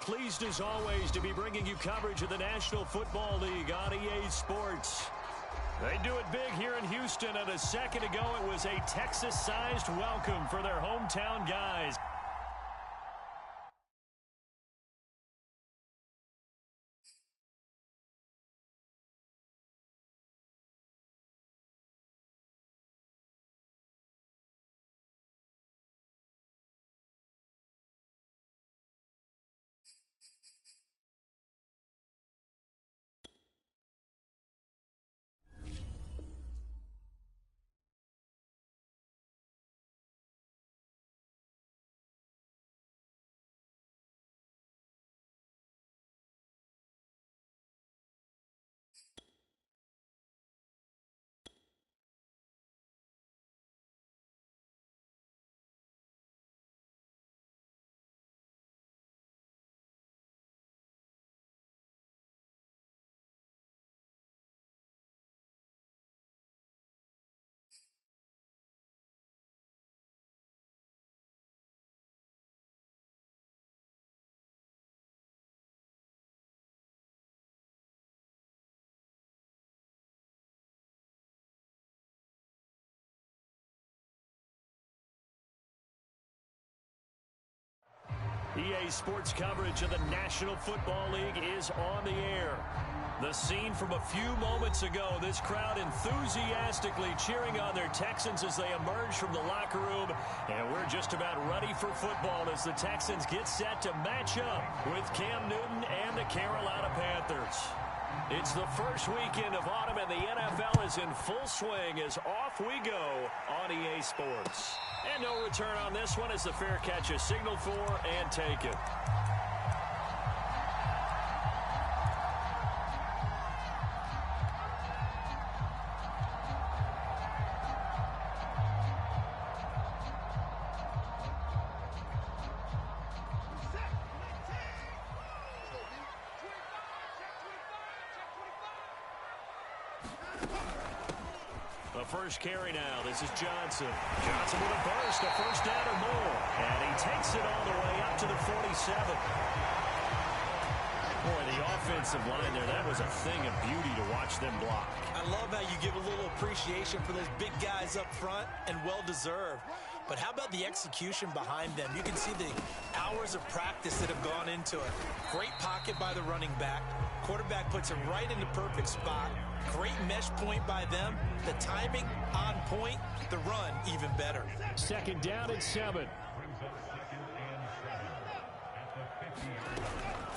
pleased as always to be bringing you coverage of the National Football League on EA Sports. They do it big here in Houston, and a second ago it was a Texas-sized welcome for their hometown guys. EA Sports coverage of the National Football League is on the air. The scene from a few moments ago, this crowd enthusiastically cheering on their Texans as they emerge from the locker room. And we're just about ready for football as the Texans get set to match up with Cam Newton and the Carolina Panthers. It's the first weekend of autumn, and the NFL is in full swing as off we go on EA Sports. And no return on this one as the fair catch is signaled for and taken. First carry now. This is Johnson. Johnson with a burst, a first down or more. And he takes it all the way up to the 47. Boy, the offensive line there, that was a thing of beauty to watch them block. I love how you give a little appreciation for those big guys up front, and well-deserved. But how about the execution behind them? You can see the hours of practice that have gone into it. Great pocket by the running back. Quarterback puts it right in the perfect spot. Great mesh point by them. The timing on point. The run even better. Second down and 7.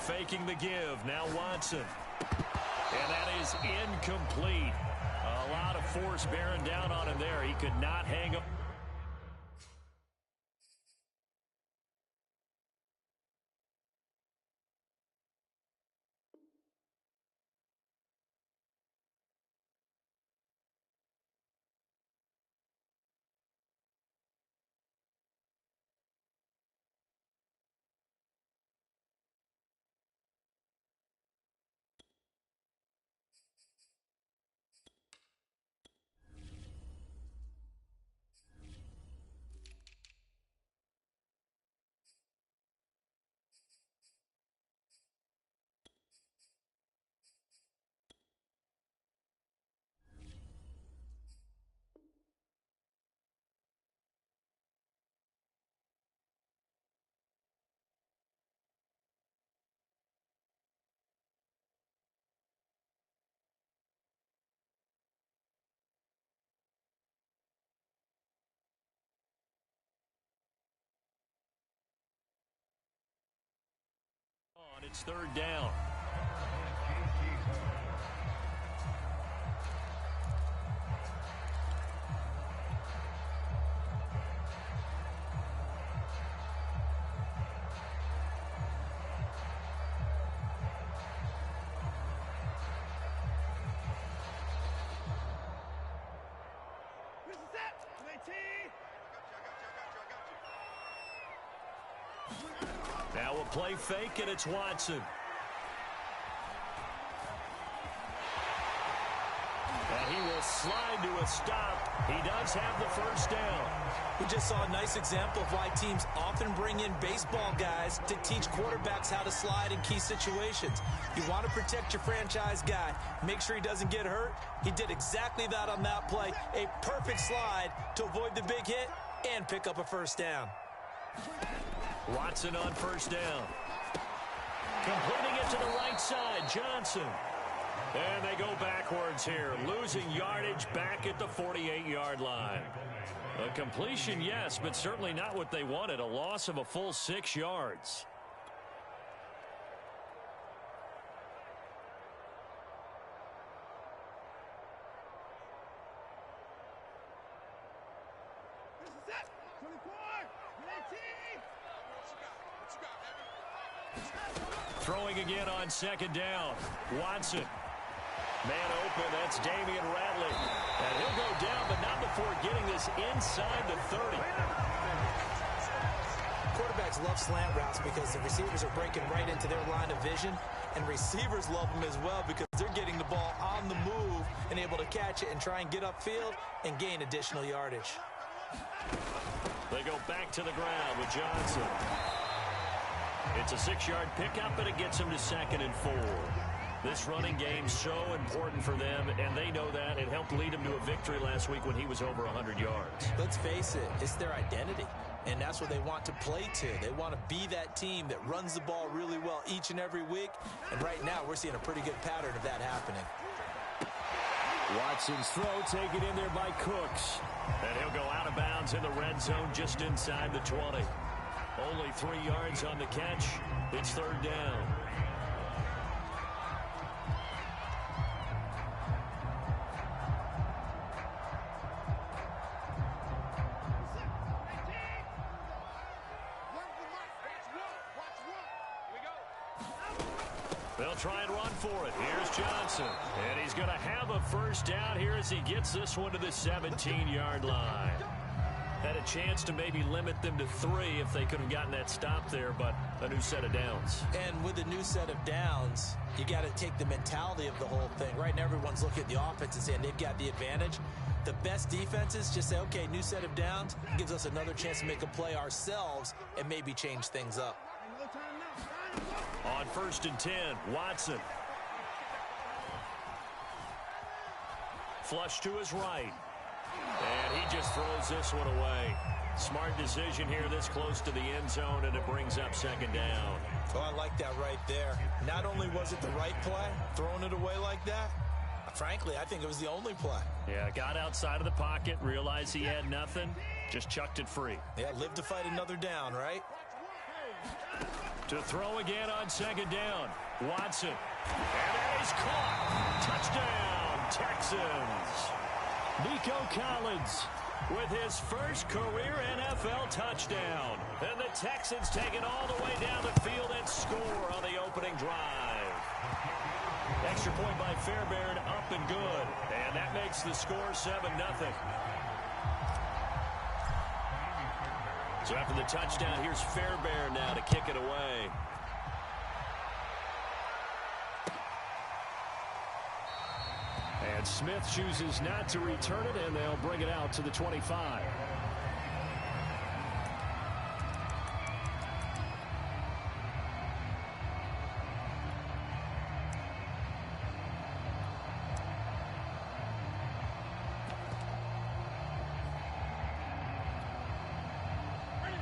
Faking the give. Now Watson. And that is incomplete. A lot of force bearing down on him there. He could not hang up. It's third down. Now a play fake, and it's Watson. And he will slide to a stop. He does have the first down. We just saw a nice example of why teams often bring in baseball guys to teach quarterbacks how to slide in key situations. You want to protect your franchise guy. Make sure he doesn't get hurt. He did exactly that on that play. A perfect slide to avoid the big hit and pick up a first down. Watson on first down. Completing it to the right side, Johnson. And they go backwards here, losing yardage back at the 48-yard line. A completion, yes, but certainly not what they wanted. A loss of a full 6 yards. Throwing again on second down. Watson. Man open, that's Damian Ratley. And he'll go down, but not before getting this inside the 30. Quarterbacks love slant routes because the receivers are breaking right into their line of vision, and receivers love them as well because they're getting the ball on the move and able to catch it and try and get upfield and gain additional yardage. They go back to the ground with Johnson. It's a 6-yard pickup, but it gets him to 2nd and 4. This running game so important for them, and they know that. It helped lead him to a victory last week when he was over 100 yards. Let's face it, it's their identity, and that's what they want to play to. They want to be that team that runs the ball really well each and every week, and right now we're seeing a pretty good pattern of that happening. Watson's throw taken in there by Cooks, and he'll go out of bounds in the red zone just inside the 20. Only 3 yards on the catch. It's 3rd down. They'll try and run for it. Here's Johnson. And he's going to have a first down here as he gets this one to the 17-yard line. Had a chance to maybe limit them to 3 if they could have gotten that stop there, but a new set of downs. And with a new set of downs, you got to take the mentality of the whole thing. Right now, everyone's looking at the offense and saying they've got the advantage. The best defenses just say, okay, new set of downs gives us another chance to make a play ourselves and maybe change things up. On 1st and 10, Watson. Flush to his right. And he just throws this one away. Smart decision here this close to the end zone, and it brings up 2nd down. Oh, I like that right there. Not only was it the right play, throwing it away like that, frankly, I think it was the only play. Yeah, got outside of the pocket, realized he had nothing, just chucked it free. Yeah, live to fight another down, right? To throw again on 2nd down, Watson. And that is caught. Touchdown, Texans. Nico Collins with his first career NFL touchdown. And the Texans take it all the way down the field and score on the opening drive. Extra point by Fairbairn, up and good. And that makes the score 7-0. So after the touchdown, here's Fairbairn now to kick it away. And Smith chooses not to return it, and they'll bring it out to the 25.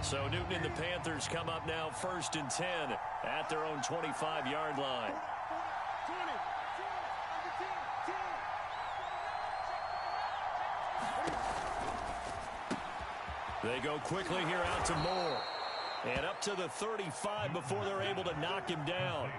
So Newton and the Panthers come up now 1st and 10 at their own 25-yard line. They go quickly here out to Moore. And up to the 35 before they're able to knock him down.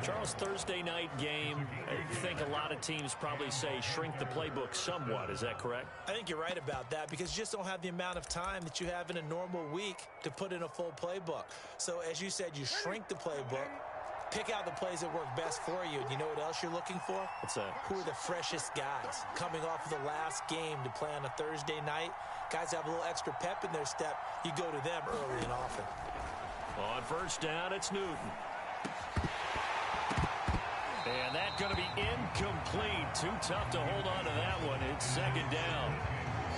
Charles, Thursday night game, I think a lot of teams probably say shrink the playbook somewhat. Is that correct? I think you're right about that because you just don't have the amount of time that you have in a normal week to put in a full playbook. So as you said, you shrink the playbook, pick out the plays that work best for you. And you know what else you're looking for? What's that? Who are the freshest guys coming off of the last game to play on a Thursday night? Guys have a little extra pep in their step. You go to them early and often. On 1st down, it's Newton. And that's going to be incomplete. Too tough to hold on to that one. It's second down.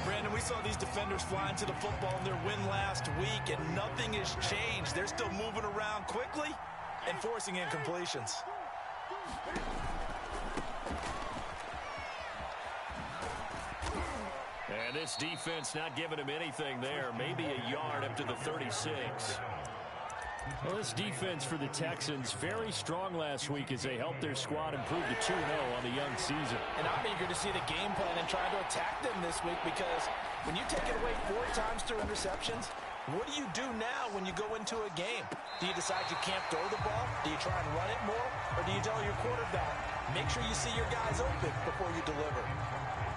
Brandon, we saw these defenders fly into the football in their win last week, and nothing has changed. They're still moving around quickly and forcing incompletions. And this defense not giving him anything there. Maybe a yard up to the 36. Well, this defense for the Texans, very strong last week as they helped their squad improve to 2-0 on the young season. And I'm eager to see the game plan and try to attack them this week, because when you take it away 4 times through interceptions, what do you do now when you go into a game? Do you decide you can't throw the ball? Do you try and run it more? Or do you tell your quarterback, make sure you see your guys open before you deliver?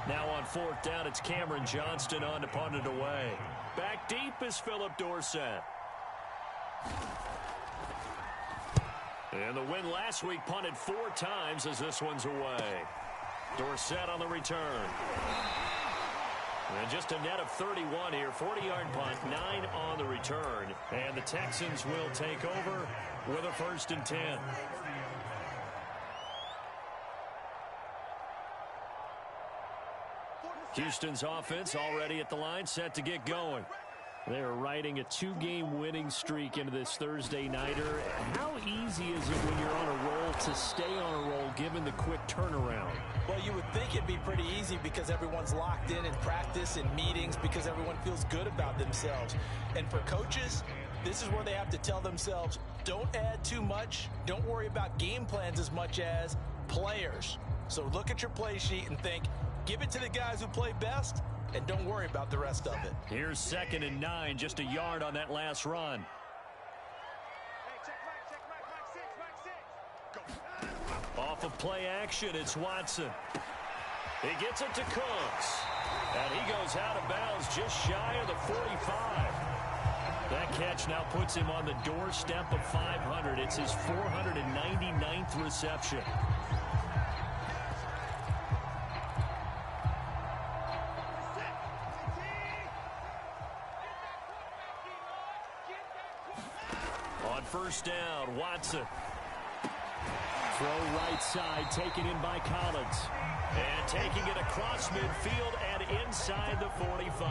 Now on fourth down, it's Cameron Johnston on to punt it away. Back deep is Phillip Dorsett. And the win last week punted 4 times as this one's away. Dorsett on the return. And just a net of 31 here. 40-yard punt, 9 on the return. And the Texans will take over with a 1st and 10. Houston's offense already at the line, set to get going. They're riding a 2-game winning streak into this Thursday nighter. How easy is it when you're on a roll to stay on a roll given the quick turnaround? Well, you would think it'd be pretty easy because everyone's locked in practice and meetings, because everyone feels good about themselves. And for coaches, this is where they have to tell themselves, don't add too much. Don't worry about game plans as much as players. So look at your play sheet and think, give it to the guys who play best, and don't worry about the rest of it. Here's 2nd and 9, just a yard on that last run. Off of play action, it's Watson. He gets it to Cooks. And he goes out of bounds just shy of the 45. That catch now puts him on the doorstep of 500. It's his 499th reception. On 1st down, Watson. Throw right side, taken in by Collins. And taking it across midfield and inside the 45.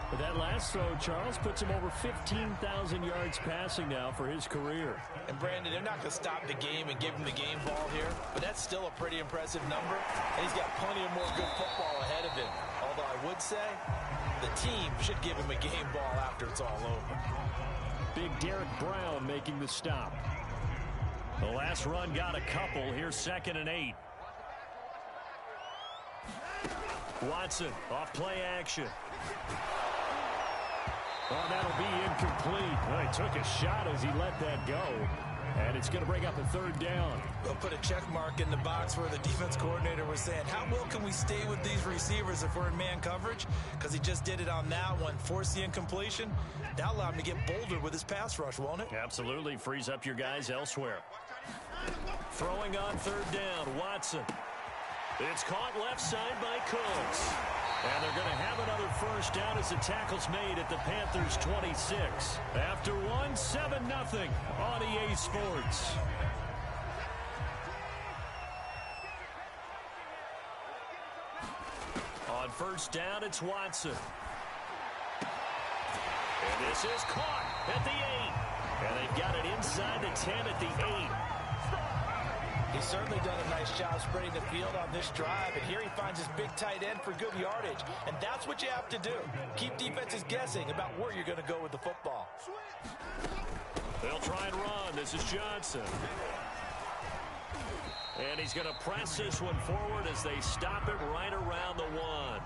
But that last throw, Charles, puts him over 15,000 yards passing now for his career. And Brandon, they're not going to stop the game and give him the game ball here, but that's still a pretty impressive number, and he's got plenty of more good football ahead of him. Although I would say the team should give him a game ball after it's all over. Big Derek Brown making the stop. The last run got a couple. Here's 2nd and 8. Watson off play action. Oh, that'll be incomplete. Well, he took a shot as he let that go. And it's going to bring up a 3rd down. We'll put a check mark in the box where the defense coordinator was saying, how well can we stay with these receivers if we're in man coverage? Because he just did it on that one. Force the incompletion. That'll allow him to get bolder with his pass rush, won't it? Absolutely. Frees up your guys elsewhere. Throwing on 3rd down, Watson. It's caught left side by Cooks. And they're going to have another 1st down as the tackle's made at the Panthers' 26. After one, 7-0 on EA Sports. On 1st down, it's Watson. And this is caught at the 8. And they've got it inside the 10 at the 8. He's certainly done a nice job spreading the field on this drive, and here he finds his big tight end for good yardage, and that's what you have to do. Keep defenses guessing about where you're going to go with the football. They'll try and run. This is Johnson. And he's going to press this one forward as they stop it right around the 1.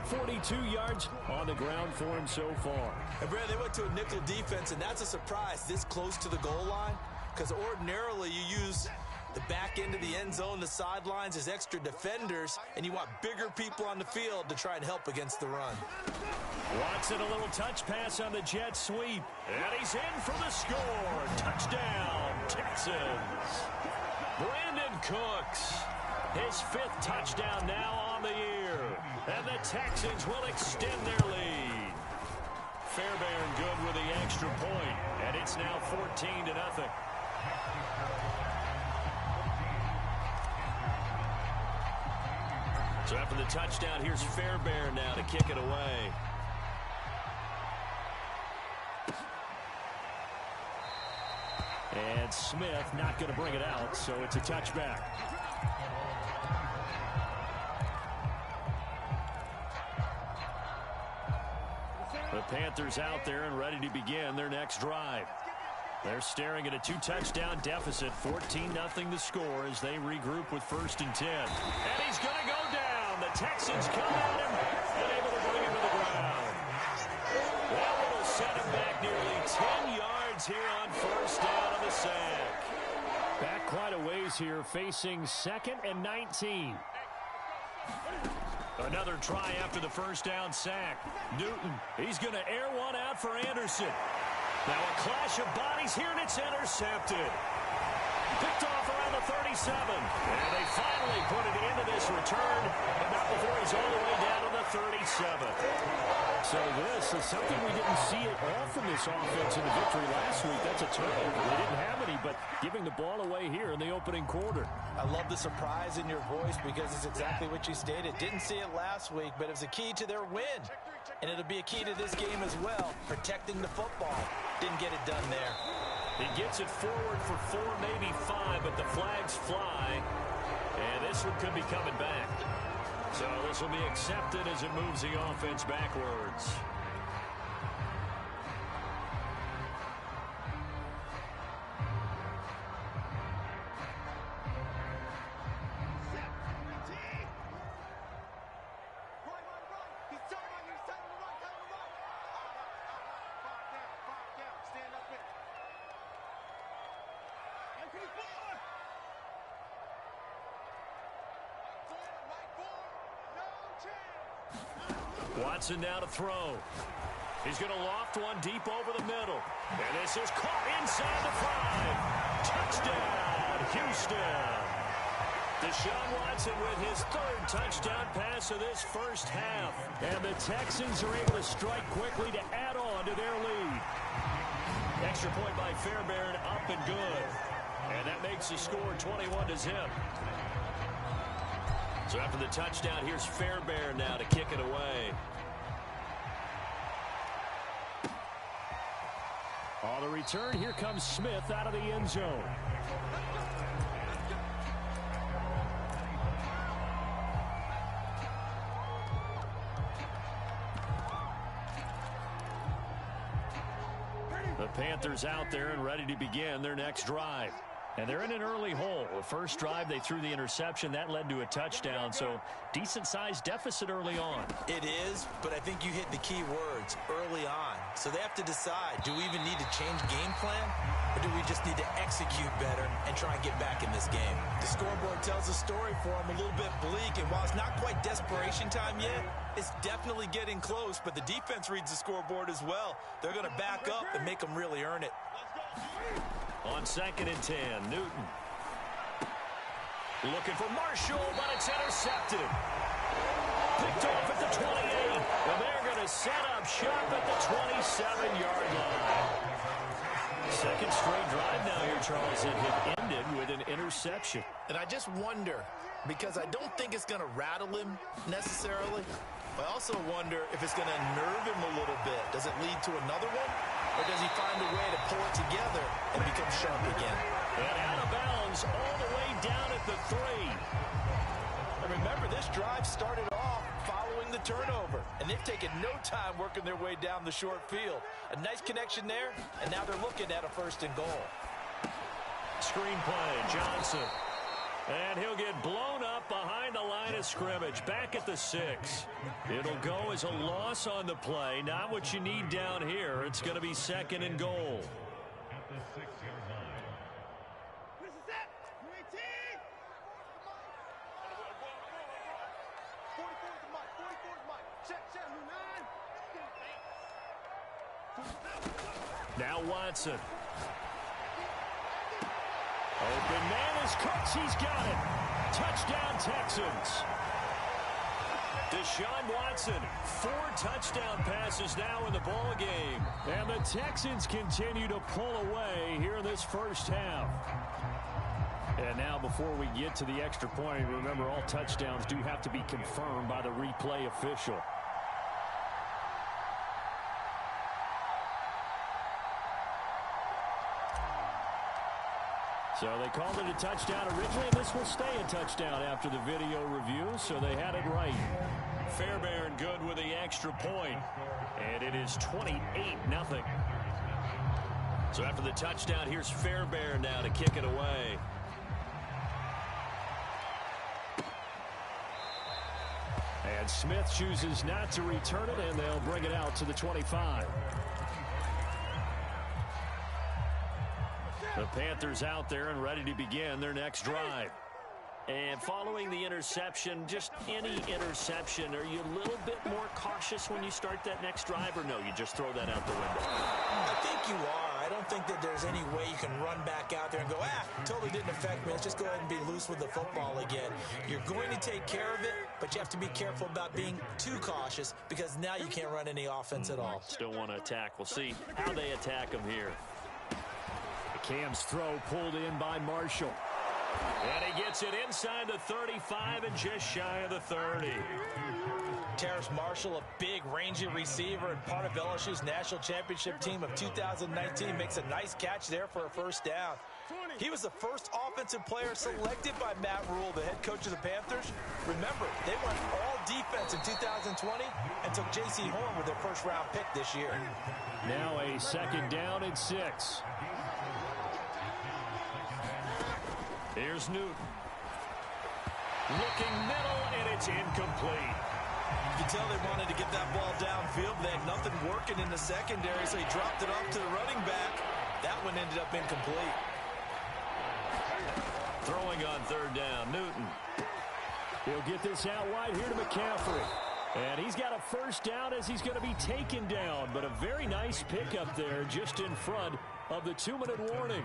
42 yards on the ground for him so far. And Brad, they went to a nickel defense, and that's a surprise this close to the goal line, because ordinarily you use the back end of the end zone, the sidelines as extra defenders, and you want bigger people on the field to try and help against the run. Watson, a little touch pass on the jet sweep. And he's in for the score. Touchdown, Texans. Brandon Cooks, his 5th touchdown now on the year. And the Texans will extend their lead. Fairbairn good with the extra point, and it's now 14-0. So after the touchdown, here's Fairbairn now to kick it away. And Smith not going to bring it out, so it's a touchback. The Panthers out there and ready to begin their next drive. They're staring at a 2-touchdown deficit, 14-0 the score as they regroup with 1st and 10. And he's going to go down. The Texans come at him and able to bring him to the ground. That will set him back nearly 10 yards here on 1st down on the sack. Back quite a ways here, facing 2nd and 19. Another try after the 1st down sack. Newton, he's going to air one out for Anderson. Now a clash of bodies here, and it's intercepted. Picked off around the 37. And they finally put it into this return, but not before he's all the way down to the 37. So this is something we didn't see at all from this offense in the victory last week. That's a turnover. They didn't have any, but giving the ball away here in the opening quarter. I love the surprise in your voice because it's exactly what you stated. Didn't see it last week, but it was a key to their win. And it'll be a key to this game as well, protecting the football. Didn't get it done there. He gets it forward for 4, maybe 5, but the flags fly. And this one could be coming back. So this will be accepted as it moves the offense backwards. Watson now to throw. He's going to loft one deep over the middle. And this is caught inside the 5. Touchdown, Houston. Deshaun Watson with his 3rd touchdown pass of this first half. And the Texans are able to strike quickly to add on to their lead. Extra point by Fairbairn, up and good. And that makes the score 21-0. So after the touchdown, here's Fairbairn now to kick it away. On the return, here comes Smith out of the end zone. The Panthers out there and ready to begin their next drive. And they're in an early hole. The first drive, they threw the interception. That led to a touchdown, so decent-sized deficit early on. It is, but I think you hit the key words, early on. So they have to decide, do we even need to change game plan, or do we just need to execute better and try and get back in this game? The scoreboard tells a story for them a little bit bleak, and while it's not quite desperation time yet, it's definitely getting close, but the defense reads the scoreboard as well. They're going to back up and make them really earn it. On 2nd and 10, Newton. Looking for Marshall, but it's intercepted. Picked off at the 28, and they're going to set up shop at the 27-yard line. 2nd straight drive now here, Charles, that had ended with an interception. And I just wonder, because I don't think it's going to rattle him necessarily, but I also wonder if it's going to nerve him a little bit. Does it lead to another one? Or does he find a way to pull it together and become sharp again? And out of bounds all the way down at the 3. And remember, this drive started off following the turnover. And they've taken no time working their way down the short field. A nice connection there, and now they're looking at a 1st and goal. Screen play, Johnson. And he'll get blown up behind the line of scrimmage, back at the 6. It'll go as a loss on the play. Not what you need down here. It's going to be 2nd and goal. At the 6-yard line. This is it. 18. 44 is the mic. 44 is the mic. Check, 9. Now Watson. Open man is Cooks. He's got it. Touchdown, Texans. Deshaun Watson, 4 touchdown passes now in the ball game. And the Texans continue to pull away here in this first half. And now before we get to the extra point, remember all touchdowns do have to be confirmed by the replay official. So they called it a touchdown originally, and this will stay a touchdown after the video review, so they had it right. Fairbairn good with the extra point, and it is 28-0. So after the touchdown, here's Fairbairn now to kick it away. And Smith chooses not to return it, and they'll bring it out to the 25. The Panthers out there and ready to begin their next drive. And following the interception, just any interception, are you a little bit more cautious when you start that next drive, or no, you just throw that out the window? I think you are. I don't think that there's any way you can run back out there and go, totally didn't affect me. Let's just go ahead and be loose with the football again. You're going to take care of it, but you have to be careful about being too cautious because now you can't run any offense at all. Still want to attack. We'll see how they attack them here. Cam's throw pulled in by Marshall. And he gets it inside the 35 and just shy of the 30. Terrace Marshall, a big, rangy receiver and part of LSU's national championship team of 2019, makes a nice catch there for a first down. He was the first offensive player selected by Matt Rule, the head coach of the Panthers. Remember, they went all defense in 2020 and took J.C. Horn with their first-round pick this year. Now a second down and 6. Here's Newton. Looking middle, and it's incomplete. You can tell they wanted to get that ball downfield. They had nothing working in the secondary, so he dropped it off to the running back. That one ended up incomplete. Throwing on third down, Newton. He'll get this out wide here to McCaffrey. And he's got a first down as he's going to be taken down. But a very nice pickup there just in front of the 2-minute warning.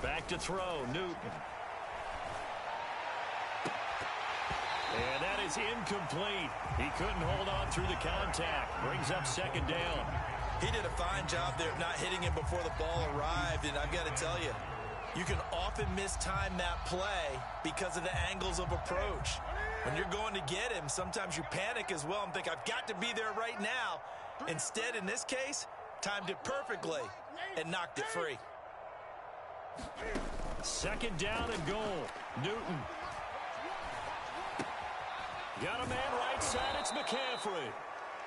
Back to throw, Newton. And that is incomplete. He couldn't hold on through the contact. Brings up second down. He did a fine job there of not hitting him before the ball arrived, and I've got to tell you, you can often mistime that play because of the angles of approach. When you're going to get him, sometimes you panic as well and think, I've got to be there right now. Instead, in this case, timed it perfectly and knocked it free. Second down and goal. Newton. Got a man right side. It's McCaffrey.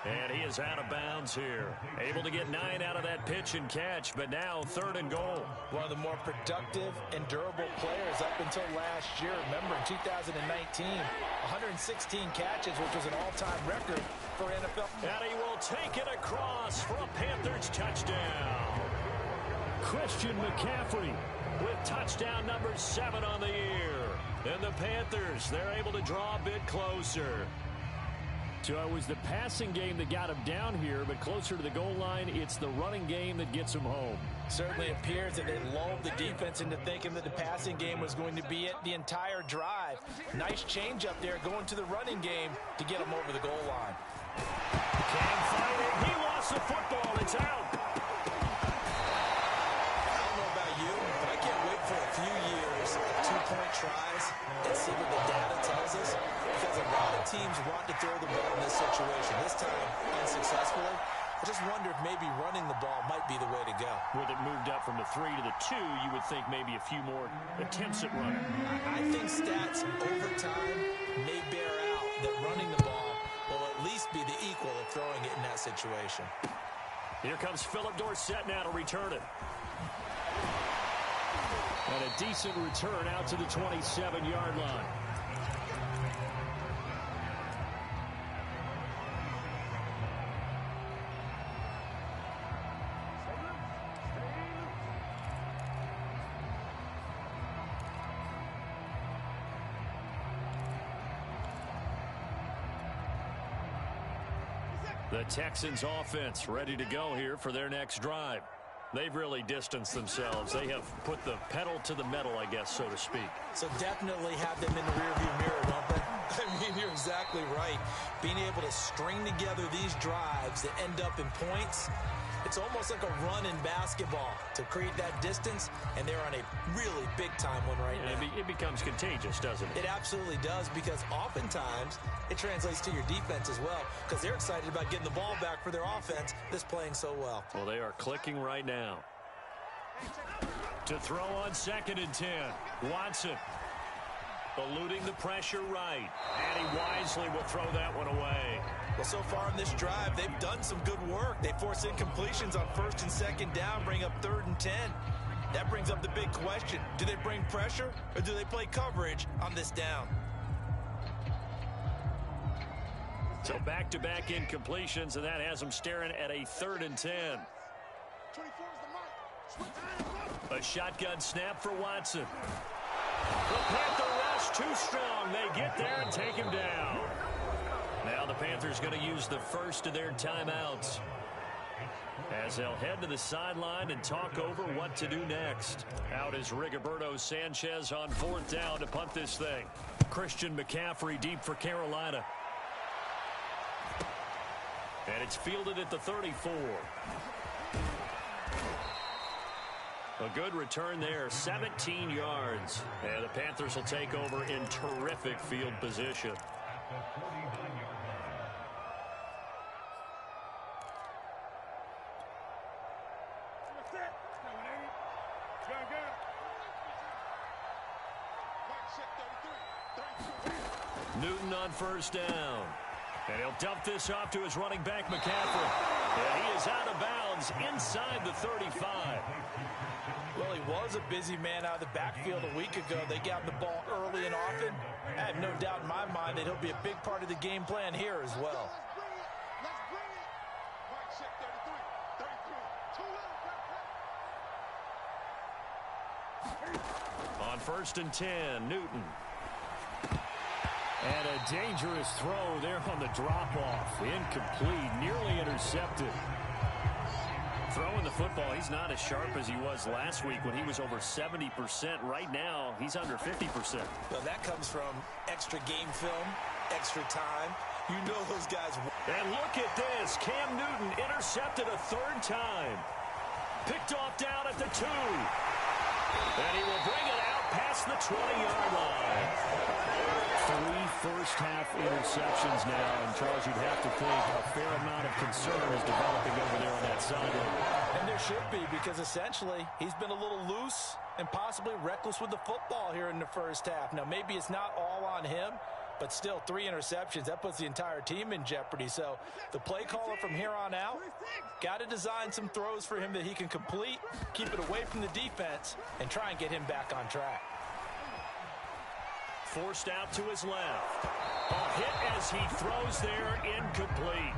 And he is out of bounds here. Able to get 9 out of that pitch and catch, but now third and goal. One of the more productive and durable players up until last year. Remember, in 2019, 116 catches, which was an all-time record for NFL. And he will take it across for a Panthers touchdown. Christian McCaffrey with touchdown number 7 on the year. And the Panthers, they're able to draw a bit closer. So it was the passing game that got him down here, but closer to the goal line, it's the running game that gets him home. Certainly appears that they lulled the defense into thinking that the passing game was going to be it the entire drive. Nice change up there going to the running game to get him over the goal line. Cam fighting. He lost the football. It's out. I don't know about you, but I can't wait for a few years of 2-point tries and see what the data tells us. Because a lot of teams want to throw the ball in this situation. This time, unsuccessfully. I just wonder if maybe running the ball might be the way to go. With it moved up from the 3 to the 2, you would think maybe a few more attempts at running. I think stats over time may bear out that running the ball will at least be the equal of throwing it in that situation. Here comes Philip Dorsett now to return it. And a decent return out to the 27-yard line. The Texans offense ready to go here for their next drive. They've really distanced themselves. They have put the pedal to the metal, I guess, so to speak. So definitely have them in the rearview mirror, don't they? I mean, you're exactly right. Being able to string together these drives that end up in points, it's almost like a run in basketball to create that distance, and they're on a really big-time one right now. It becomes contagious, doesn't it? It absolutely does, because oftentimes it translates to your defense as well, because they're excited about getting the ball back for their offense that's playing so well. Well, they are clicking right now. To throw on 2nd and 10, Watson. Eluding the pressure right. And he wisely will throw that one away. Well, so far in this drive, they've done some good work. They force incompletions on 1st and 2nd down, bring up 3rd and 10. That brings up the big question. Do they bring pressure or do they play coverage on this down? So back-to-back incompletions, and that has them staring at a 3rd and 10. 24 is the mark. A shotgun snap for Watson. The Panther rush too strong. They get there and take him down. Now the Panthers going to use the first of their timeouts as they'll head to the sideline and talk over what to do next. Out is Rigoberto Sanchez on 4th down to punt this thing. Christian McCaffrey deep for Carolina. And it's fielded at the 34. A good return there, 17 yards. And the Panthers will take over in terrific field position. Newton on 1st down. And he'll dump this off to his running back, McCaffrey. And he is out of bounds inside the 35. Well, he was a busy man out of the backfield a week ago. They got him the ball early and often. I have no doubt in my mind that he'll be a big part of the game plan here as well. Let's bring it. Mike, check 33. 33. Too little. On 1st and 10, Newton. And a dangerous throw there on the drop-off. Incomplete, nearly intercepted. Throwing the football, he's not as sharp as he was last week when he was over 70%. Right now, he's under 50%. Well, that comes from extra game film, extra time. You know those guys. And look at this. Cam Newton intercepted a 3rd time. Picked off down at the 2. And he will bring it out past the 20-yard line. 3 first-half interceptions now, and Charles, you'd have to think a fair amount of concern is developing over there on that sideline. And there should be, because essentially he's been a little loose and possibly reckless with the football here in the first half. Now, maybe it's not all on him, but still 3 interceptions. That puts the entire team in jeopardy. So the play caller from here on out got to design some throws for him that he can complete, keep it away from the defense, and try and get him back on track. Forced out to his left. A hit as he throws there, incomplete.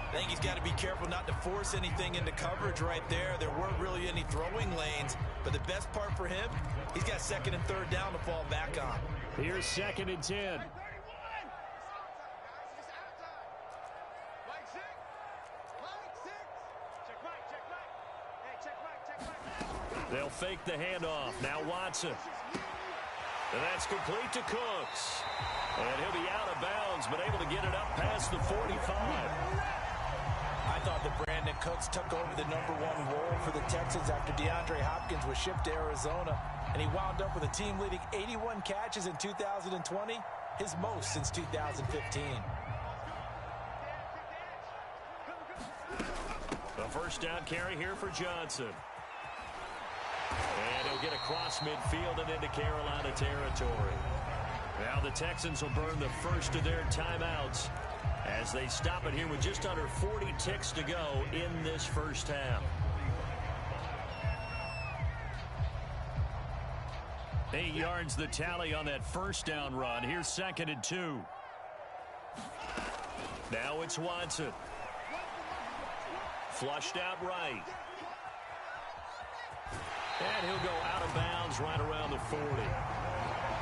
I think he's got to be careful not to force anything into coverage right there. There weren't really any throwing lanes, but the best part for him, he's got 2nd and 3rd down to fall back on. Here's 2nd and 10. They'll fake the handoff. Now Watson. And that's complete to Cooks. And he'll be out of bounds, but able to get it up past the 45. I thought that Brandon Cooks took over the #1 role for the Texans after DeAndre Hopkins was shipped to Arizona. And he wound up with a team-leading 81 catches in 2020, his most since 2015. The first down carry here for Johnson. And he'll get across midfield and into Carolina territory. Now the Texans will burn the first of their timeouts as they stop it here with just under 40 ticks to go in this first half. 8 yards the tally on that first down run. Here's 2nd and 2. Now it's Watson. Flushed out right. And he'll go out of bounds right around the 40.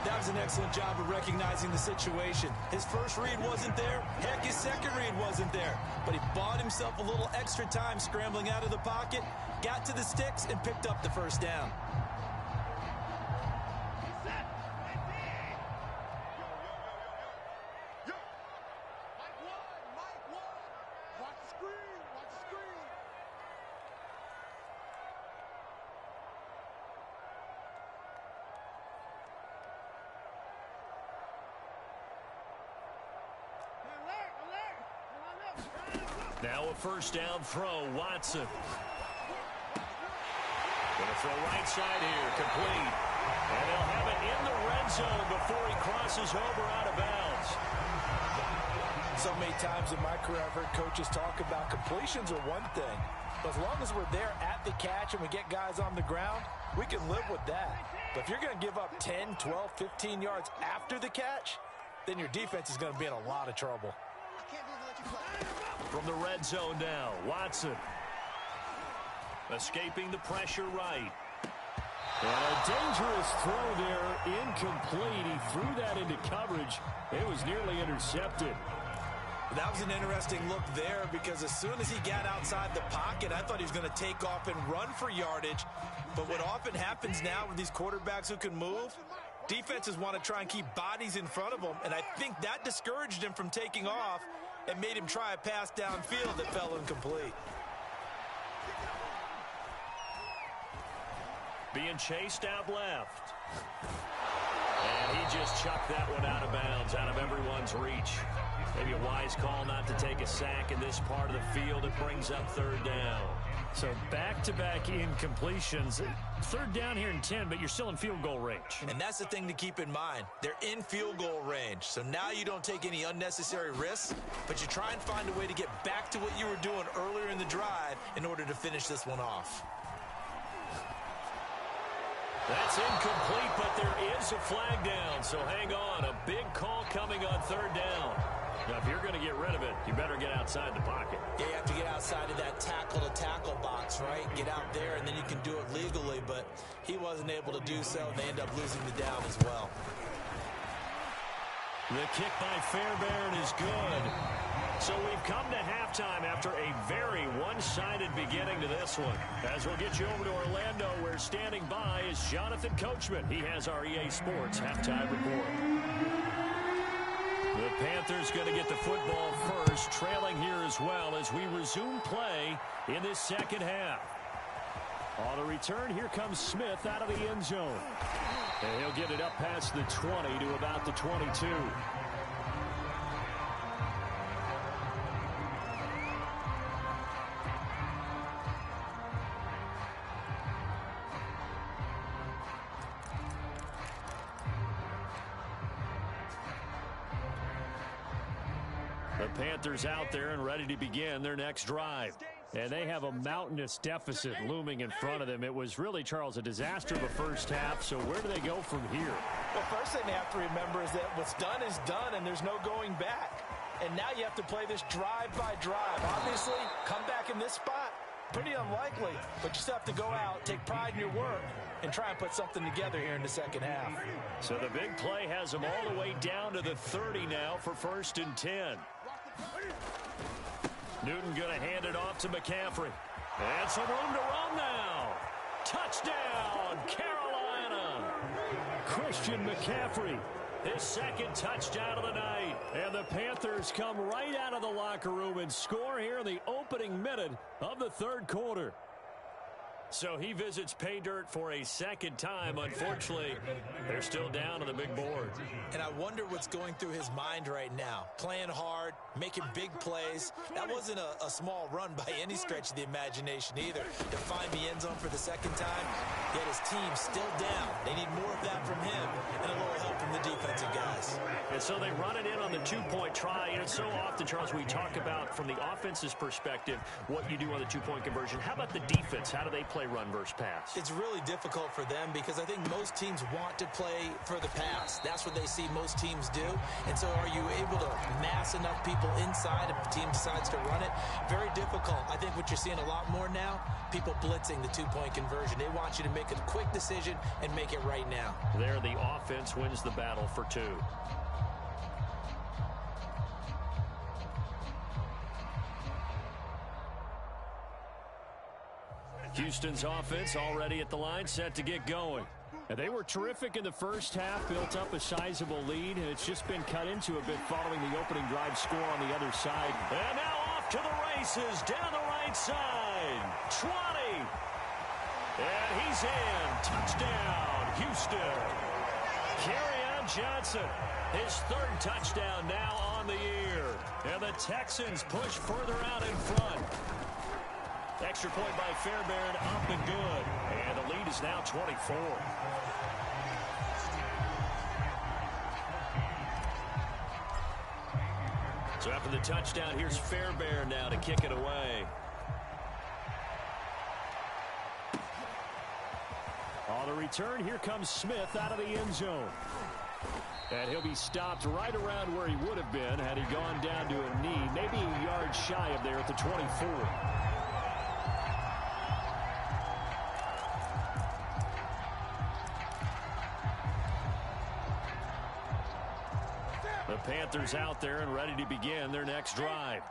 That was an excellent job of recognizing the situation. His first read wasn't there. Heck, his second read wasn't there. But he bought himself a little extra time scrambling out of the pocket, got to the sticks, and picked up the first down. Now a first down throw, Watson. Gonna throw right side here, complete. And they'll have it in the red zone before he crosses over out of bounds. So many times in my career I've heard coaches talk about completions are one thing. But as long as we're there at the catch and we get guys on the ground, we can live with that. But if you're going to give up 10, 12, 15 yards after the catch, then your defense is going to be in a lot of trouble. From the red zone now, Watson. Escaping the pressure right. And a dangerous throw there, incomplete. He threw that into coverage. It was nearly intercepted. That was an interesting look there because as soon as he got outside the pocket, I thought he was going to take off and run for yardage. But what often happens now with these quarterbacks who can move, defenses want to try and keep bodies in front of them, and I think that discouraged him from taking off and made him try a pass downfield that fell incomplete. Being chased out left. And he just chucked that one out of bounds, out of everyone's reach. Maybe a wise call not to take a sack in this part of the field. It brings up third down. So back-to-back incompletions. Third down here in 10, but you're still in field goal range. And that's the thing to keep in mind. They're in field goal range. So now you don't take any unnecessary risks, but you try and find a way to get back to what you were doing earlier in the drive in order to finish this one off. That's incomplete, but there is a flag down, so hang on. A big call coming on third down. Now, if you're going to get rid of it, you better get outside the pocket. Yeah, you have to get outside of that tackle-to-tackle box, right? Get out there, and then you can do it legally, but he wasn't able to do so, and they end up losing the down as well. The kick by Fairbairn is good. So we've come to halftime after a very one-sided beginning to this one. As we'll get you over to Orlando, where standing by is Jonathan Coachman. He has our EA Sports halftime report. The Panthers going to get the football first, trailing here as well as we resume play in this second half. On the return, here comes Smith out of the end zone. And he'll get it up past the 20 to about the 22. The Panthers out there and ready to begin their next drive. And they have a mountainous deficit looming in front of them. It was really, Charles, a disaster the first half. So where do they go from here? Well, first thing they have to remember is that what's done is done, and there's no going back. And now you have to play this drive by drive. Obviously, come back in this spot, pretty unlikely. But you still have to go out, take pride in your work, and try and put something together here in the second half. So the big play has them all the way down to the 30 now for 1st and 10. Newton going to hand it off to McCaffrey. And some room to run now. Touchdown, Carolina. Christian McCaffrey, his second touchdown of the night. And the Panthers come right out of the locker room and score here in the opening minute of the third quarter. So he visits pay dirt for a second time. Unfortunately, they're still down on the big board. And I wonder what's going through his mind right now. Playing hard, making big plays. That wasn't a small run by any stretch of the imagination either. To find the end zone for the second time, yet his team still down. They need more of that from him and a little help from the defensive guys. And so they run it in on the two-point try. And so often, Charles, we talk about from the offense's perspective what you do on the two-point conversion. How about the defense? How do they play run versus pass? It's really difficult for them because I think most teams want to play for the pass. That's what they see most teams do. And so are you able to mass enough people people inside if the team decides to run it. Very difficult. I think what you're seeing a lot more now, people blitzing the two-point conversion. They want you to make a quick decision and make it right now. There, the offense wins the battle for 2. Houston's offense already at the line, set to get going. And they were terrific in the first half, built up a sizable lead, and it's just been cut into a bit following the opening drive score on the other side. And now off to the races, down the right side. 20. And he's in. Touchdown, Houston. Kerryon Johnson, his 3rd touchdown now on the year. And the Texans push further out in front. Extra point by Fairbairn, up and good. And the lead is now 24. So after the touchdown, here's Fairbairn now to kick it away. On the return, here comes Smith out of the end zone. And he'll be stopped right around where he would have been had he gone down to a knee, maybe a yard shy of there at the 24. The Panthers out there and ready to begin their next drive.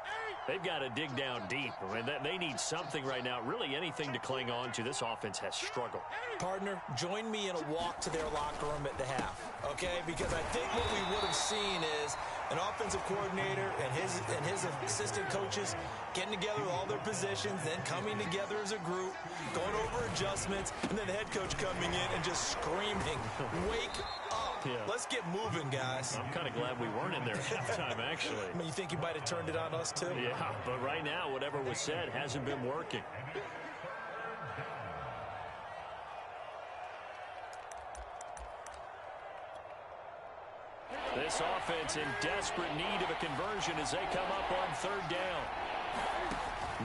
They've got to dig down deep. I mean, they need something right now, really anything to cling on to. This offense has struggled. Partner, join me in a walk to their locker room at the half, okay? Because I think what we would have seen is an offensive coordinator and his assistant coaches getting together with all their positions, then coming together as a group, going over adjustments, and then the head coach coming in and just screaming, "Wake up." Yeah. Let's get moving, guys. I'm kind of glad we weren't in there at halftime, actually. I mean, you think you might have turned it on us, too? Yeah, but right now, whatever was said hasn't been working. This offense in desperate need of a conversion as they come up on 3rd down.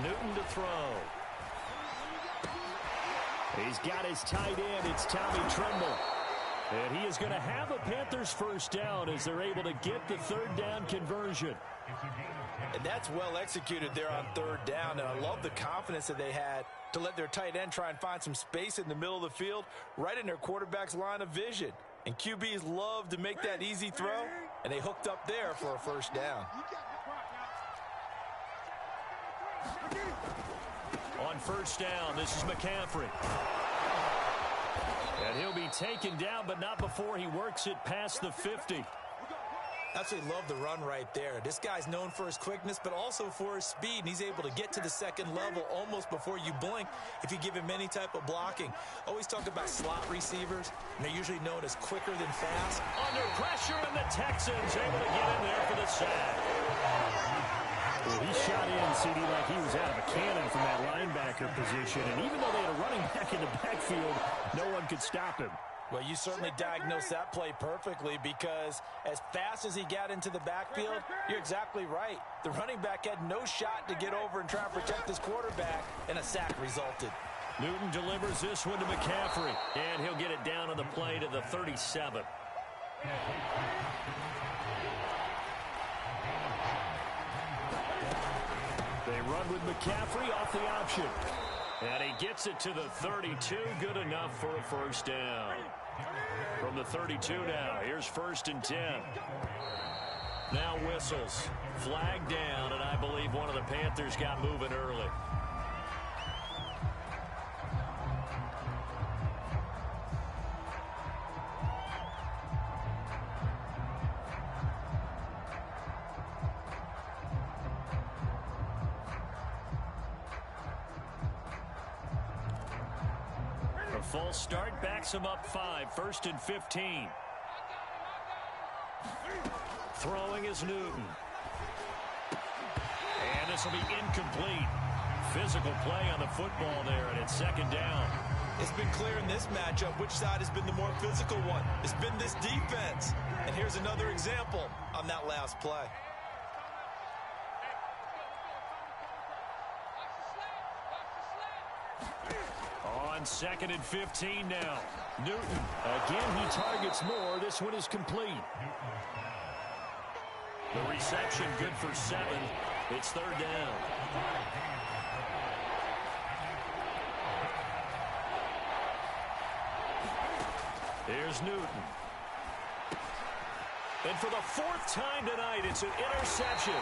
Newton to throw. He's got his tight end. It's Tommy Tremble. And he is going to have a Panthers 1st down as they're able to get the 3rd down conversion. And that's well executed there on 3rd down. And I love the confidence that they had to let their tight end try and find some space in the middle of the field, right in their quarterback's line of vision. And QBs love to make that easy throw, and they hooked up there for a 1st down. On 1st down, this is McCaffrey. And he'll be taken down, but not before he works it past the 50. Absolutely love the run right there. This guy's known for his quickness, but also for his speed, and he's able to get to the 2nd level almost before you blink if you give him any type of blocking. Always talk about slot receivers, and they're usually known as quicker than fast. Under pressure, and the Texans able to get in there for the sack. Well, he shot in, CD, like he was out of a cannon from that linebacker position, and even though they had a running back in the backfield, no one could stop him. Well, you certainly diagnosed that play perfectly, because as fast as he got into the backfield, you're exactly right. The running back had no shot to get over and try and protect his quarterback, and a sack resulted. Newton delivers this one to McCaffrey, and he'll get it down on the play to the 37. They run with McCaffrey off the option. And he gets it to the 32. Good enough for a 1st down. From the 32 now, here's 1st and 10. Now whistles. Flag down, and I believe one of the Panthers got moving early. A false start backs him up 5. 1st and 15. Throwing is Newton. And this will be incomplete. Physical play on the football there, and it's 2nd down. It's been clear in this matchup which side has been the more physical one. It's been this defense. And here's another example on that last play. On 2nd and 15 now. Newton. Again, he targets more. This one is complete. The reception good for 7. It's third down. Here's Newton. And for the 4th time tonight, it's an interception.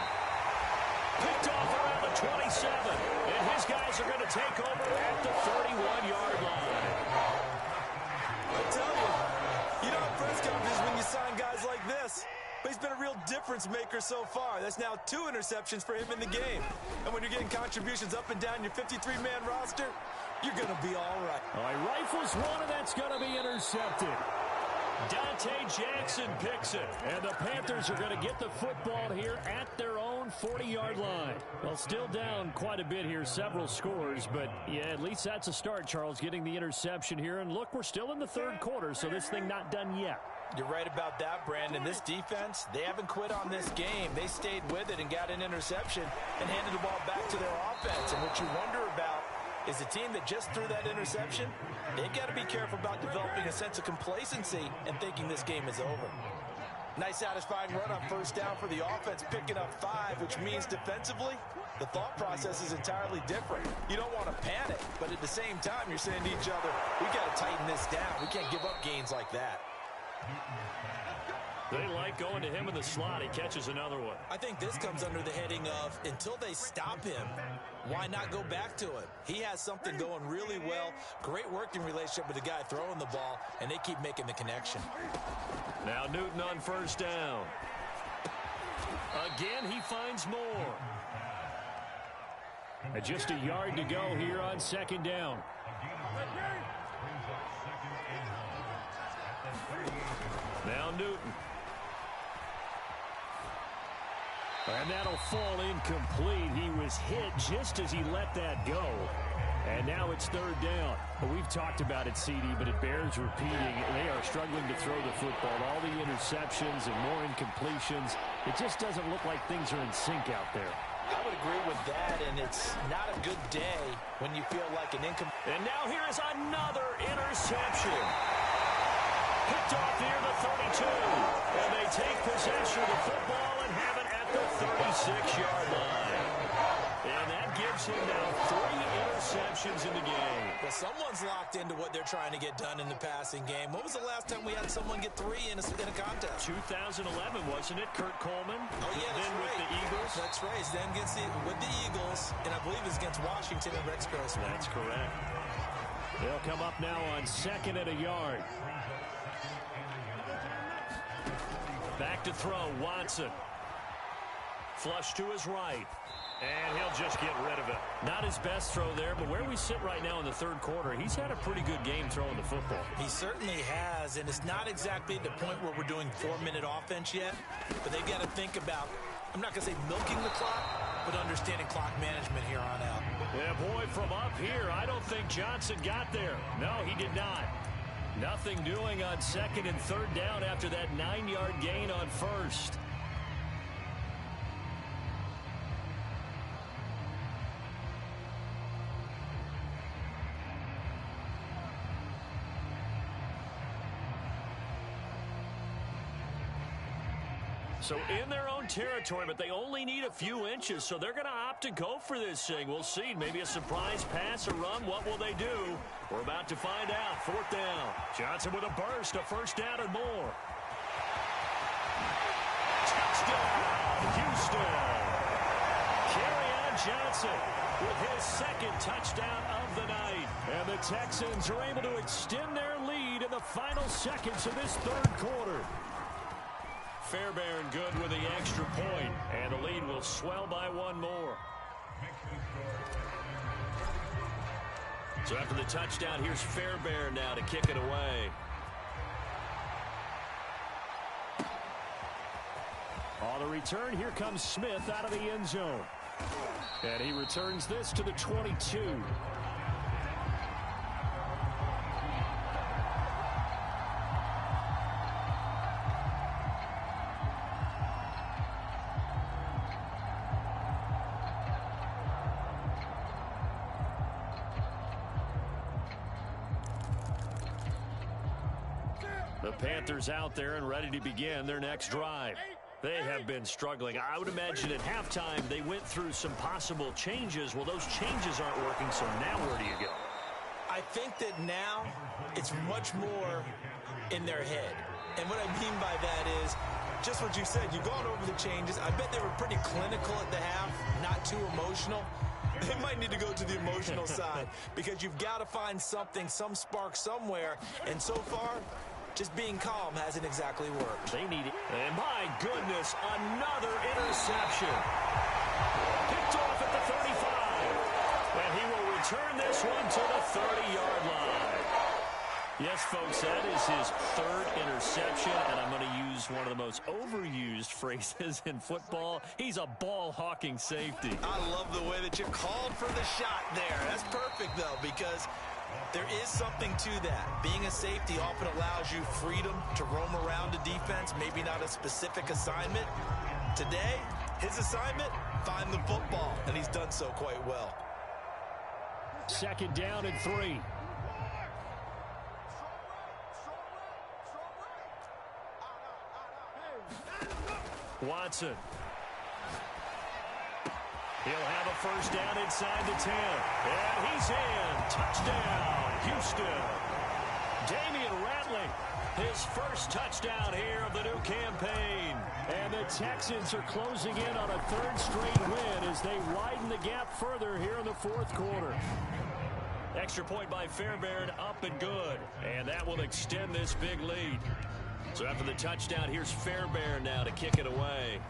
Picked off around the 27. And his guys are going to take over at the 31-yard line. I tell you don't have press conferences when you sign guys like this. But he's been a real difference maker so far. That's now 2 interceptions for him in the game. And when you're getting contributions up and down your 53-man roster, you're going to be all right. All right, rifles one, and that's going to be intercepted. Dante Jackson picks it. And the Panthers are going to get the football here at their own 40-yard line. Well, still down quite a bit here, several scores. But, yeah, at least that's a start, Charles, getting the interception here. And, look, we're still in the third quarter, so this thing not done yet. You're right about that, Brandon. This defense, they haven't quit on this game. They stayed with it and got an interception and handed the ball back to their offense. And what you wonder about is a team that just threw that interception, they've got to be careful about developing a sense of complacency and thinking this game is over. Nice satisfying run on first down for the offense, picking up 5, which means defensively, the thought process is entirely different. You don't want to panic, but at the same time, you're saying to each other, we got to tighten this down. We can't give up gains like that. They like going to him in the slot. He catches another one. I think this comes under the heading of, until they stop him, why not go back to him? He has something going really well, great working relationship with the guy throwing the ball, and they keep making the connection. Now Newton on first down. Again, he finds more. And just a yard to go here on second down. Now Newton. And that'll fall incomplete. He was hit just as he let that go. And now it's third down. But we've talked about it, CD, but it bears repeating. They are struggling to throw the football. All the interceptions and more incompletions. It just doesn't look like things are in sync out there. I would agree with that, and it's not a good day when you feel like an And now here is another interception. Picked off near the 32. And they take possession of the football and have it at the 36-yard line. And that gives him now 3 interceptions in the game. Well, someone's locked into what they're trying to get done in the passing game. When was the last time we had someone get 3 in a contest? 2011, wasn't it? Kurt Coleman. Oh, yeah, that's then right. with the Eagles. That's right. It's then with the Eagles, and I believe it's against Washington and Rex Grossman. That's correct. They'll come up now on second and a yard. Back to throw, Watson. Flush to his right. And he'll just get rid of it. Not his best throw there, but where we sit right now in the third quarter, he's had a pretty good game throwing the football. He certainly has, and it's not exactly the point where we're doing 4-minute offense yet, but they've got to think about, I'm not going to say milking the clock, but understanding clock management here on out. Yeah, boy, from up here, I don't think Johnson got there. No, he did not. Nothing doing on second and third down after that 9-yard gain on first. So in their own territory, but they only need a few inches, so they're going to opt to go for this thing. We'll see. Maybe a surprise pass or run. What will they do? We're about to find out. Fourth down. Johnson with a burst, a first down and more. Touchdown, Houston. Kerryon Johnson with his second touchdown of the night. And the Texans are able to extend their lead in the final seconds of this third quarter. Fairbairn good with the extra point, and the lead will swell by 1 more. So after the touchdown, here's Fairbairn now to kick it away. On the return, here comes Smith out of the end zone. And he returns this to the 22. The Panthers out there and ready to begin their next drive. They have been struggling. I would imagine at halftime they went through some possible changes. Well, those changes aren't working, so now where do you go? I think that now it's much more in their head. And what I mean by that is just what you said. You've gone over the changes. I bet they were pretty clinical at the half, not too emotional. They might need to go to the emotional side because you've got to find something, some spark somewhere. And so far, just being calm hasn't exactly worked. They need it. And my goodness, another interception. Picked off at the 35. And he will return this one to the 30-yard line. Yes, folks, that is his third interception, and I'm going to use one of the most overused phrases in football. He's a ball-hawking safety. I love the way that you called for the shot there. That's perfect, though, because there is something to that. Being a safety often allows you freedom to roam around a defense, maybe not a specific assignment. Today, his assignment, find the football, and he's done so quite well. 2nd down and 3. Watson. He'll have a first down inside the 10. And he's in. Touchdown, Houston. Damian Ratley, his first touchdown here of the new campaign. And the Texans are closing in on a 3rd straight win as they widen the gap further here in the 4th quarter. Extra point by Fairbairn, up and good. And that will extend this big lead. So after the touchdown, here's Fairbairn now to kick it away.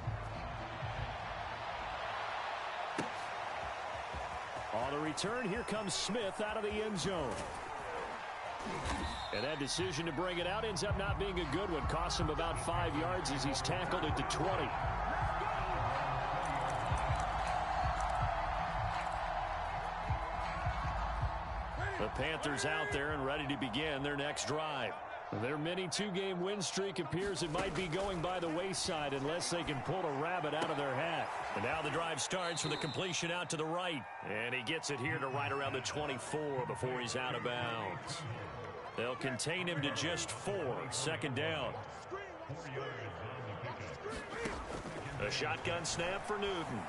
On the return, here comes Smith out of the end zone. And that decision to bring it out ends up not being a good one. Costs him about 5 yards as he's tackled at the 20. The Panthers out there and ready to begin their next drive. Their mini 2-game win streak appears it might be going by the wayside unless they can pull a rabbit out of their hat. And now the drive starts with a completion out to the right. And he gets it here to right around the 24 before he's out of bounds. They'll contain him to just 4. 2nd down. A shotgun snap for Newton.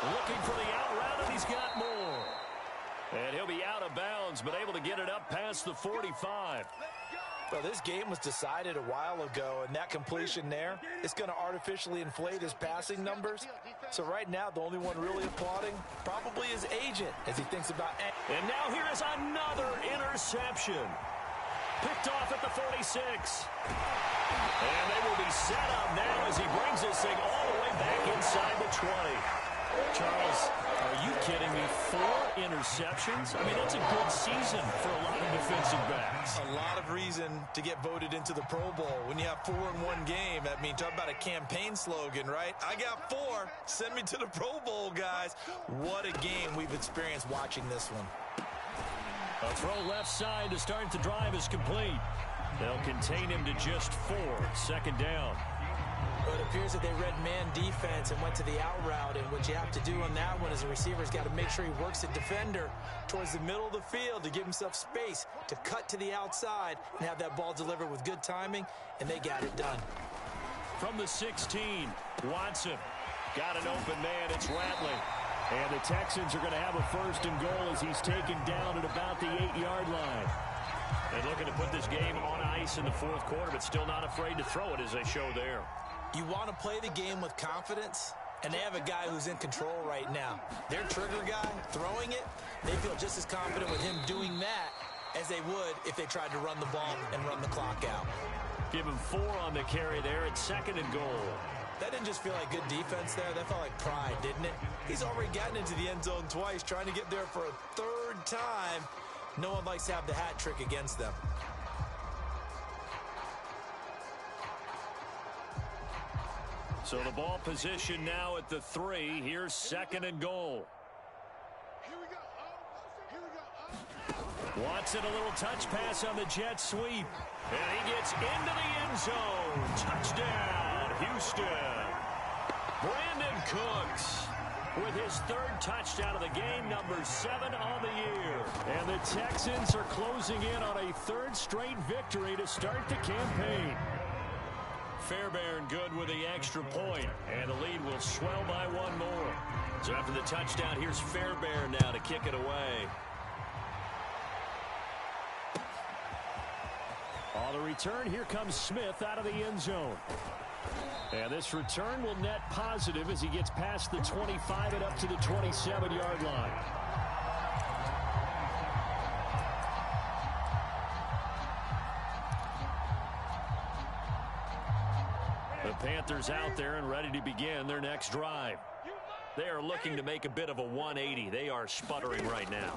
Looking for the out route, and he's got more. And he'll be out of bounds, but able to get it up past the 45. Well, this game was decided a while ago, and that completion there is going to artificially inflate his passing numbers. So right now, the only one really applauding probably his agent as he thinks about... And now here is another interception. Picked off at the 46. And they will be set up now as he brings this thing all the way back inside the 20. Charles, are you kidding me? 4 interceptions? I mean, that's a good season for a lot of defensive backs. A lot of reason to get voted into the Pro Bowl. When you have 4 in one game, I mean, talk about a campaign slogan, right? I got 4. Send me to the Pro Bowl, guys. What a game we've experienced watching this one. A throw left side to start the drive is complete. They'll contain him to just 4. 2nd down. It appears that they read man defense and went to the out route, and what you have to do on that one is the receiver's got to make sure he works the defender towards the middle of the field to give himself space to cut to the outside and have that ball delivered with good timing, and they got it done. From the 16, Watson got an open man. It's Ratley. And the Texans are going to have a 1st and goal as he's taken down at about the 8-yard line. And looking to put this game on ice in the 4th quarter, but still not afraid to throw it as they show there. You want to play the game with confidence, and they have a guy who's in control right now. Their trigger guy throwing it, they feel just as confident with him doing that as they would if they tried to run the ball and run the clock out. Give him 4 on the carry there at 2nd and goal. That didn't just feel like good defense there. That felt like pride, didn't it? He's already gotten into the end zone twice, trying to get there for a 3rd time. No one likes to have the hat trick against them. So the ball position now at the 3. Here's 2nd and goal. Watson, a little touch pass on the jet sweep. And he gets into the end zone. Touchdown, Houston. Brandon Cooks with his 3rd touchdown of the game, number 7 on the year. And the Texans are closing in on a 3rd straight victory to start the campaign. Fairbairn good with the extra point, and the lead will swell by one more. So after the touchdown, here's Fairbairn now to kick it away. On the return, here comes Smith out of the end zone. And this return will net positive as he gets past the 25 and up to the 27-yard line. The Panthers out there and ready to begin their next drive. They are looking to make a bit of a 180. They are sputtering right now.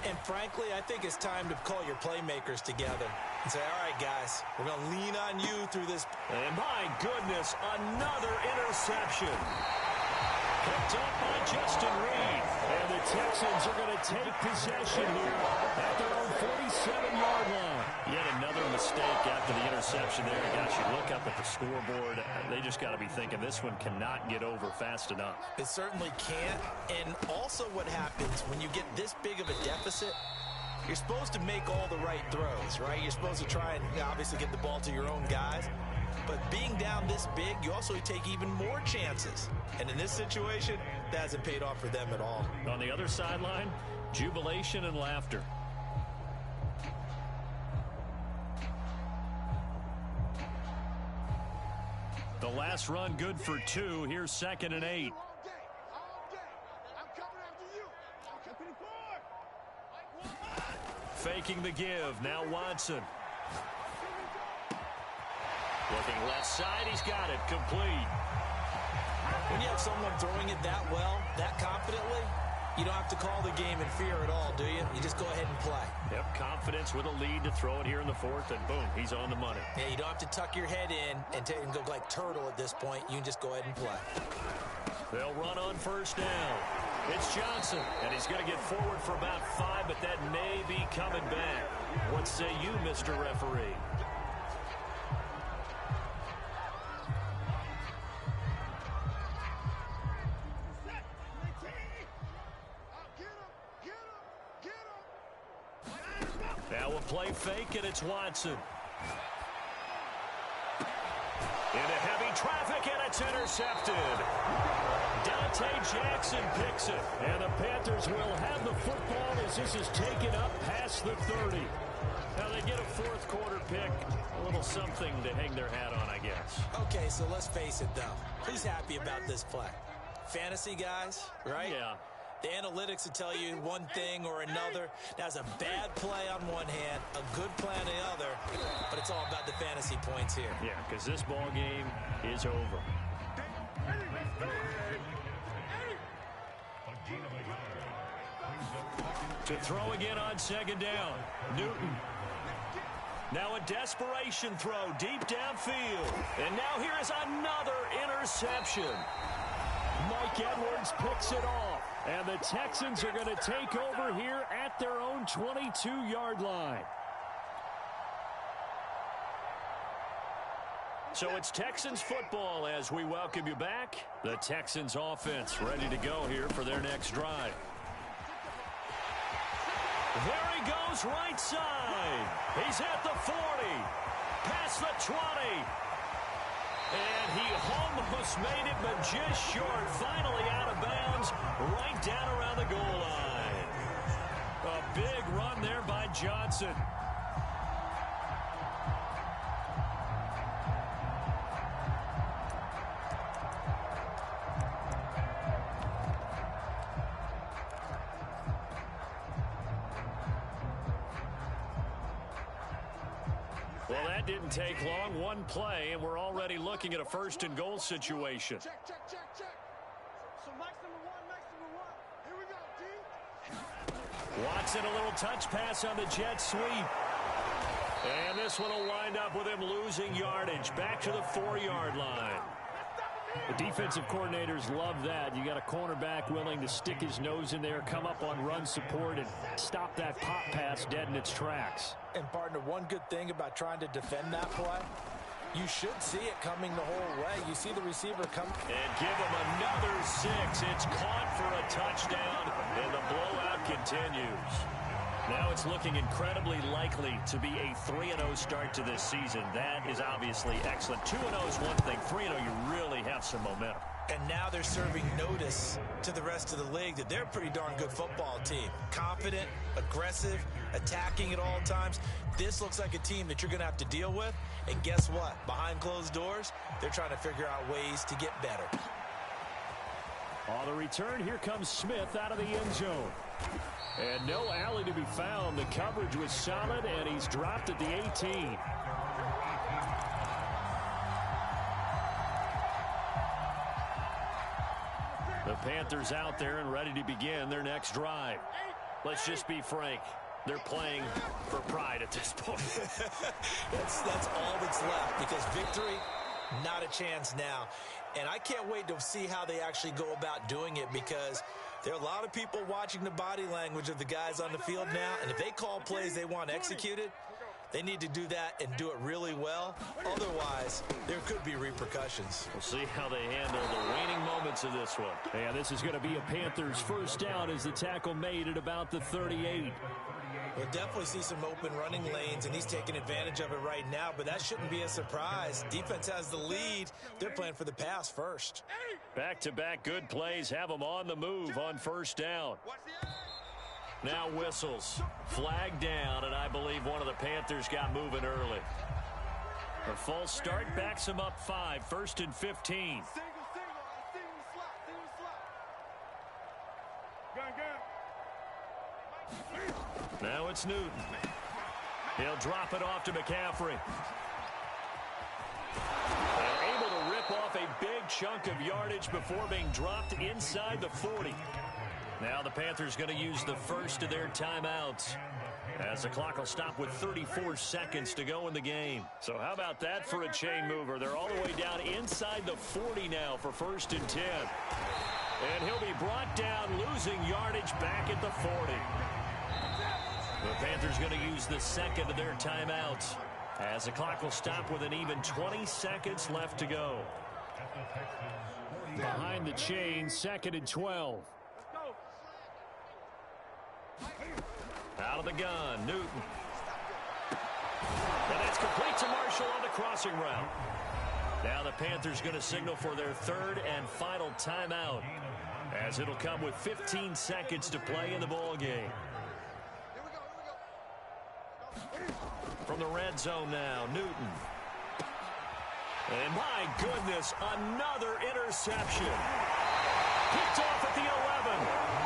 And frankly, I think it's time to call your playmakers together and say, all right, guys, we're going to lean on you through this. And my goodness, another interception. Picked up by Justin Reed. And the Texans are going to take possession here at their own 47-yard line. Yet another mistake after the interception there. Gosh, you look up at the scoreboard. They just got to be thinking this one cannot get over fast enough. It certainly can't. And also what happens when you get this big of a deficit, you're supposed to make all the right throws, right? You're supposed to try and obviously get the ball to your own guys. But being down this big, you also take even more chances. And in this situation, that hasn't paid off for them at all. On the other sideline, jubilation and laughter. The last run good for 2. Here's 2nd and 8. Faking the give. Now Watson. Looking left side. He's got it. Complete. When you have someone throwing it that well, that confidently, you don't have to call the game in fear at all, do you? You just go ahead and play. Yep, confidence with a lead to throw it here in the 4th, and boom, he's on the money. Yeah, you don't have to tuck your head in and go like turtle at this point. You can just go ahead and play. They'll run on 1st down. It's Johnson, and he's going to get forward for about 5, but that may be coming back. What say you, Mr. Referee? Now a play fake, and it's Watson. Into heavy traffic, and it's intercepted. Dante Jackson picks it, and the Panthers will have the football as this is taken up past the 30. Now they get a 4th quarter pick, a little something to hang their hat on, I guess. Okay, so let's face it, though. Who's happy about this play? Fantasy guys, right? Yeah. The analytics will tell you one thing or another. That's a bad play on one hand, a good play on the other, but it's all about the fantasy points here. Yeah, because this ball game is over. To throw again on 2nd down. Newton. Now a desperation throw deep downfield. And now here is another interception. Mike Edwards picks it off. And the Texans are going to take over here at their own 22-yard line. So it's Texans football as we welcome you back. The Texans offense ready to go here for their next drive. There he goes right side. He's at the 40. Past the 20. And he almost made it, but just short. Finally out of bounds, right down around the goal line. A big run there by Johnson. Well, that didn't take long. One play, and we're already looking at a 1st and goal situation. Check. So Mike's number one. Here we go, D. Watson, a little touch pass on the jet sweep. And this one will wind up with him losing yardage. Back to the 4-yard line. The defensive coordinators love that. You got a cornerback willing to stick his nose in there, come up on run support, and stop that pop pass dead in its tracks. And, partner, one good thing about trying to defend that play, you should see it coming the whole way. You see the receiver come. And give him another 6. It's caught for a touchdown, and the blowout continues. Now it's looking incredibly likely to be a 3-0 start to this season. That is obviously excellent. 2-0 is one thing. 3-0, you really have some momentum. And now they're serving notice to the rest of the league that they're a pretty darn good football team. Confident, aggressive, attacking at all times. This looks like a team that you're going to have to deal with. And guess what? Behind closed doors, they're trying to figure out ways to get better. On the return, here comes Smith out of the end zone. And no alley to be found. The coverage was solid, and he's dropped at the 18. The Panthers out there and ready to begin their next drive. Let's just be frank. They're playing for pride at this point. That's all that's left, because victory, not a chance now. And I can't wait to see how they actually go about doing it, because there are a lot of people watching the body language of the guys on the field now, and if they call plays they want executed, they need to do that and do it really well. Otherwise, there could be repercussions. We'll see how they handle the waning moments of this one. And this is going to be a Panthers first down as the tackle made at about the 38. We'll definitely see some open running lanes, and he's taking advantage of it right now, but that shouldn't be a surprise. Defense has the lead. They're playing for the pass first. Back-to-back good plays have them on the move on first down. Now whistles. Flag down, and I believe one of the Panthers got moving early. A false start backs them up 5, 1st and 15. Now it's Newton. He'll drop it off to McCaffrey. They're able to rip off a big chunk of yardage before being dropped inside the 40. Now the Panthers going to use the first of their timeouts, as the clock will stop with 34 seconds to go in the game. So how about that for a chain mover? They're all the way down inside the 40 now for 1st and 10. And he'll be brought down, losing yardage back at the 40. The Panthers going to use the second of their timeouts, as the clock will stop with an even 20 seconds left to go. Behind the chain, 2nd and 12. Out of the gun, Newton. And that's complete to Marshall on the crossing route. Now the Panthers going to signal for their 3rd and final timeout, as it'll come with 15 seconds to play in the ball game. From the red zone now, Newton. And my goodness, another interception. Picked off at the 11.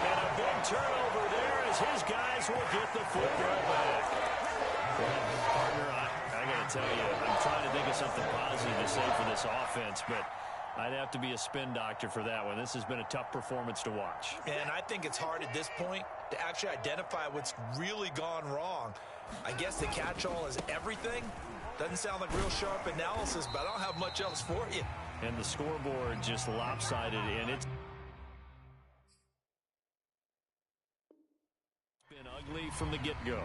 And a big turnover there as his guys will get the football back. Well, partner, I got to tell you, I'm trying to think of something positive to say for this offense, but I'd have to be a spin doctor for that one. This has been a tough performance to watch. And I think it's hard at this point to actually identify what's really gone wrong. I guess the catch-all is everything. Doesn't sound like real sharp analysis, but I don't have much else for you. And the scoreboard just lopsided, and it's been ugly from the get-go.